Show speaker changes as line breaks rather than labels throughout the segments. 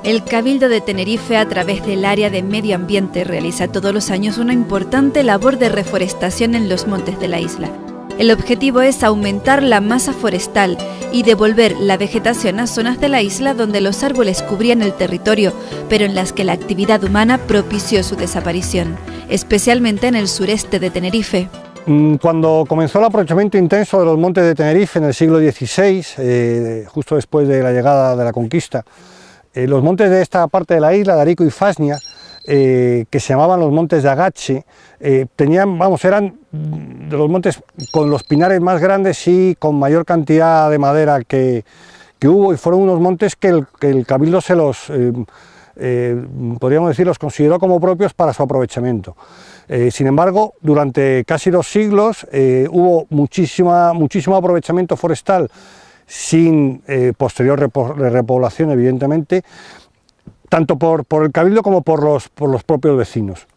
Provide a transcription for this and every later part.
El Cabildo de Tenerife, a través del área de medio ambiente, realiza todos los años una importante labor de reforestación en los montes de la isla. El objetivo es aumentar la masa forestal y devolver la vegetación a zonas de la isla donde los árboles cubrían el territorio, pero en las que la actividad humana propició su desaparición, especialmente en el sureste de Tenerife.
Cuando comenzó el aprovechamiento intenso de los montes de Tenerife en el siglo XVI, justo después de la llegada de la conquista, los montes de esta parte de la isla, de Arico y Fasnia, que se llamaban los montes de Agache, eran de los montes con los pinares más grandes y con mayor cantidad de madera que hubo, y fueron unos montes que el Cabildo se los, podríamos decir, los consideró como propios para su aprovechamiento. Sin embargo, durante casi 2 siglos hubo muchísimo aprovechamiento forestal, sin posterior repoblación, evidentemente, tanto por el Cabildo como por los propios vecinos,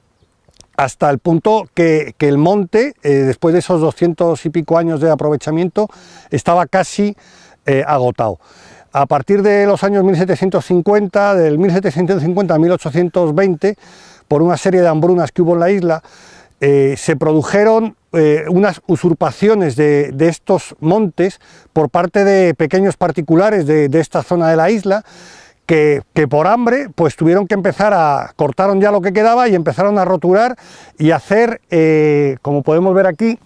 hasta el punto que el monte, después de esos 200 y pico años de aprovechamiento, estaba casi agotado. A partir de los años 1750, del 1750 a 1820, por una serie de hambrunas que hubo en la isla, se produjeron unas usurpaciones de estos montes por parte de pequeños particulares de esta zona de la isla, que por hambre pues tuvieron que cortaron ya lo que quedaba y empezaron a roturar y hacer, como podemos ver aquí,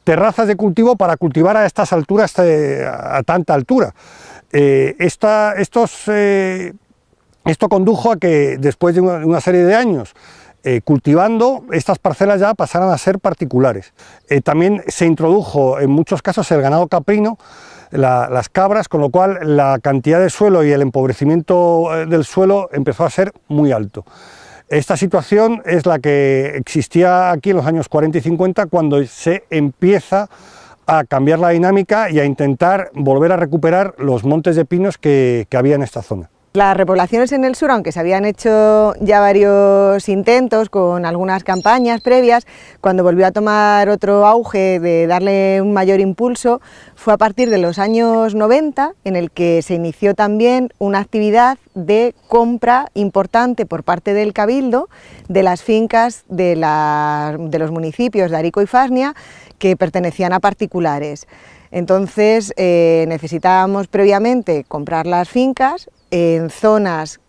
terrazas de cultivo para cultivar a estas alturas, a tanta altura. Esto condujo a que después de una serie de años cultivando, estas parcelas ya pasaran a ser particulares. También se introdujo en muchos casos el ganado caprino, las cabras, con lo cual la cantidad de suelo y el empobrecimiento del suelo empezó a ser muy alto. Esta situación es la que existía aquí en los años 40 y 50, cuando se empieza a cambiar la dinámica y a intentar volver a recuperar los montes de pinos que había en esta zona.
Las repoblaciones en el sur, aunque se habían hecho ya varios intentos con algunas campañas previas, cuando volvió a tomar otro auge de darle un mayor impulso, fue a partir de los años 90, en el que se inició también una actividad de compra importante por parte del Cabildo de las fincas de los municipios de Arico y Fasnia que pertenecían a particulares. Entonces necesitábamos previamente comprar las fincas en zonas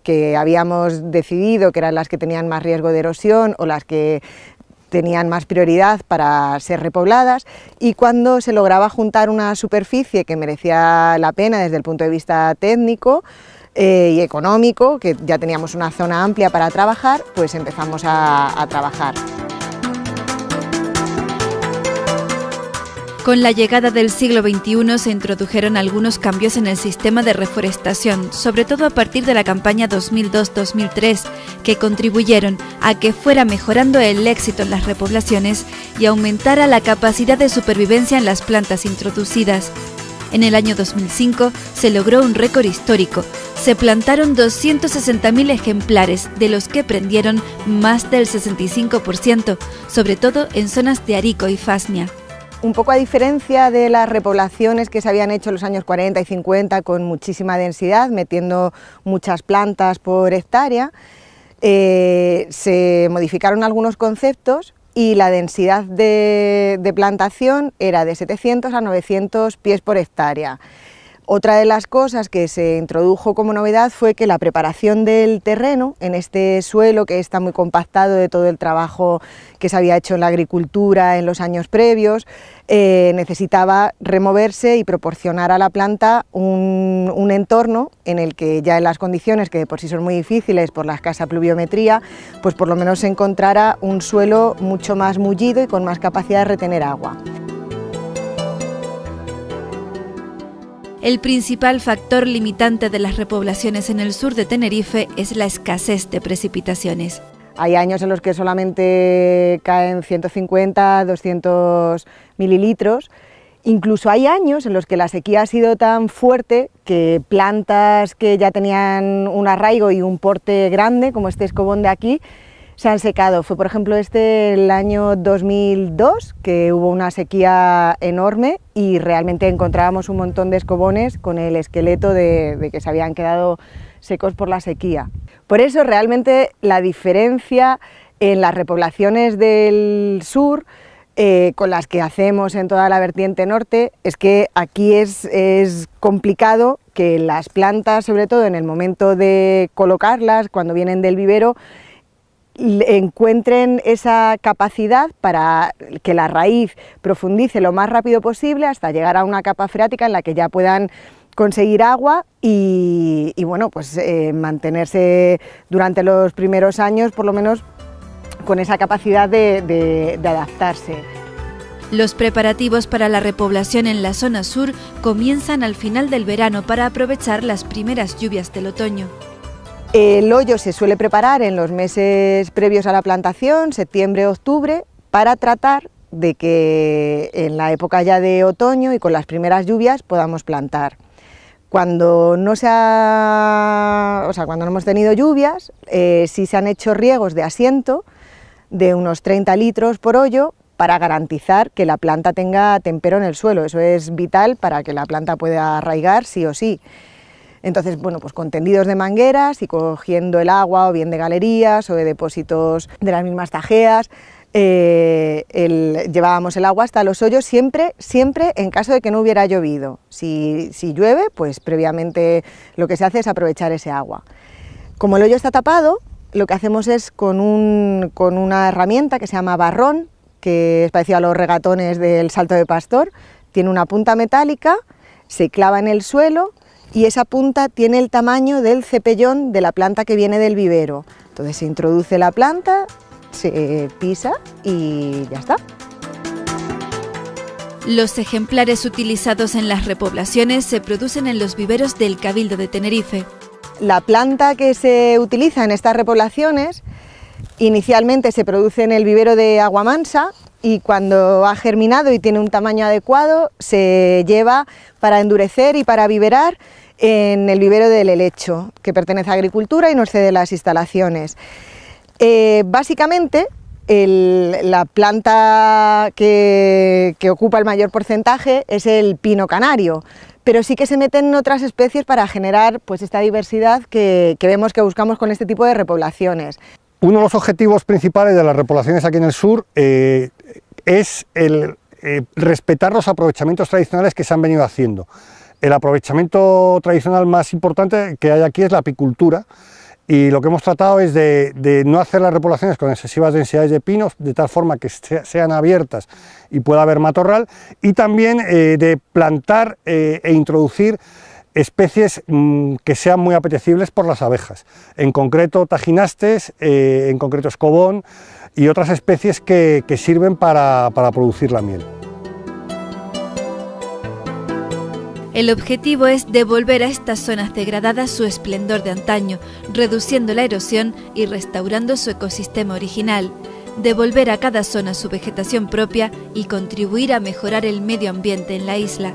que habíamos decidido que eran las que tenían más riesgo de erosión o las que tenían más prioridad para ser repobladas, y cuando se lograba juntar una superficie que merecía la pena desde el punto de vista técnico y económico, que ya teníamos una zona amplia para trabajar, pues empezamos a trabajar.
Con la llegada del siglo XXI se introdujeron algunos cambios en el sistema de reforestación, sobre todo a partir de la campaña 2002-2003, que contribuyeron a que fuera mejorando el éxito en las repoblaciones y aumentara la capacidad de supervivencia en las plantas introducidas. En el año 2005 se logró un récord histórico. Se plantaron 260.000 ejemplares, de los que prendieron más del 65%, sobre todo en zonas de Arico y Fasnia.
Un poco a diferencia de las repoblaciones que se habían hecho en los años 40 y 50 con muchísima densidad, metiendo muchas plantas por hectárea, se modificaron algunos conceptos y la densidad de plantación era de 700 a 900 pies por hectárea. Otra de las cosas que se introdujo como novedad fue que la preparación del terreno en este suelo, que está muy compactado de todo el trabajo que se había hecho en la agricultura en los años previos, necesitaba removerse y proporcionar a la planta un entorno en el que ya en las condiciones, que de por sí son muy difíciles por la escasa pluviometría, pues por lo menos se encontrara un suelo mucho más mullido y con más capacidad de retener agua.
El principal factor limitante de las repoblaciones en el sur de Tenerife es la escasez de precipitaciones.
Hay años en los que solamente caen 150, 200 mililitros. Incluso hay años en los que la sequía ha sido tan fuerte que plantas que ya tenían un arraigo y un porte grande, como este escobón de aquí, se han secado. Fue, por ejemplo, el año 2002, que hubo una sequía enorme y realmente encontrábamos un montón de escobones con el esqueleto de que se habían quedado secos por la sequía. Por eso realmente la diferencia en las repoblaciones del sur con las que hacemos en toda la vertiente norte es que aquí es complicado que las plantas, sobre todo en el momento de colocarlas, cuando vienen del vivero, encuentren esa capacidad para que la raíz profundice lo más rápido posible hasta llegar a una capa freática en la que ya puedan conseguir agua y bueno, pues mantenerse durante los primeros años, por lo menos con esa capacidad de adaptarse.
Los preparativos para la repoblación en la zona sur comienzan al final del verano para aprovechar las primeras lluvias del otoño.
El hoyo se suele preparar en los meses previos a la plantación, septiembre, octubre, para tratar de que en la época ya de otoño y con las primeras lluvias podamos plantar. Cuando no hemos tenido lluvias, sí se han hecho riegos de asiento de unos 30 litros por hoyo para garantizar que la planta tenga tempero en el suelo. Eso es vital para que la planta pueda arraigar sí o sí. Entonces, bueno, pues con tendidos de mangueras y cogiendo el agua o bien de galerías o de depósitos de las mismas tajeas, llevábamos el agua hasta los hoyos siempre en caso de que no hubiera llovido. Si llueve, pues previamente lo que se hace es aprovechar ese agua. Como el hoyo está tapado, lo que hacemos es con una herramienta que se llama barrón, que es parecido a los regatones del salto de pastor, tiene una punta metálica, se clava en el suelo y esa punta tiene el tamaño del cepellón de la planta que viene del vivero. Entonces se introduce la planta, se pisa y ya está.
Los ejemplares utilizados en las repoblaciones se producen en los viveros del Cabildo de Tenerife.
La planta que se utiliza en estas repoblaciones inicialmente se produce en el vivero de Aguamansa y cuando ha germinado y tiene un tamaño adecuado se lleva para endurecer y para viverar en el vivero del helecho, que pertenece a Agricultura y nos cede las instalaciones. Básicamente la planta que ocupa el mayor porcentaje es el pino canario, pero sí que se meten otras especies para generar pues esta diversidad que vemos que buscamos con este tipo de repoblaciones.
Uno de los objetivos principales de las repoblaciones aquí en el sur es el respetar los aprovechamientos tradicionales que se han venido haciendo. El aprovechamiento tradicional más importante que hay aquí es la apicultura, y lo que hemos tratado es de no hacer las repoblaciones con excesivas densidades de pinos, de tal forma que sean abiertas y pueda haber matorral, y también de plantar e introducir especies que sean muy apetecibles por las abejas, en concreto taginastes, en concreto escobón y otras especies que sirven para producir la miel.
El objetivo es devolver a estas zonas degradadas su esplendor de antaño, reduciendo la erosión y restaurando su ecosistema original, devolver a cada zona su vegetación propia y contribuir a mejorar el medio ambiente en la isla.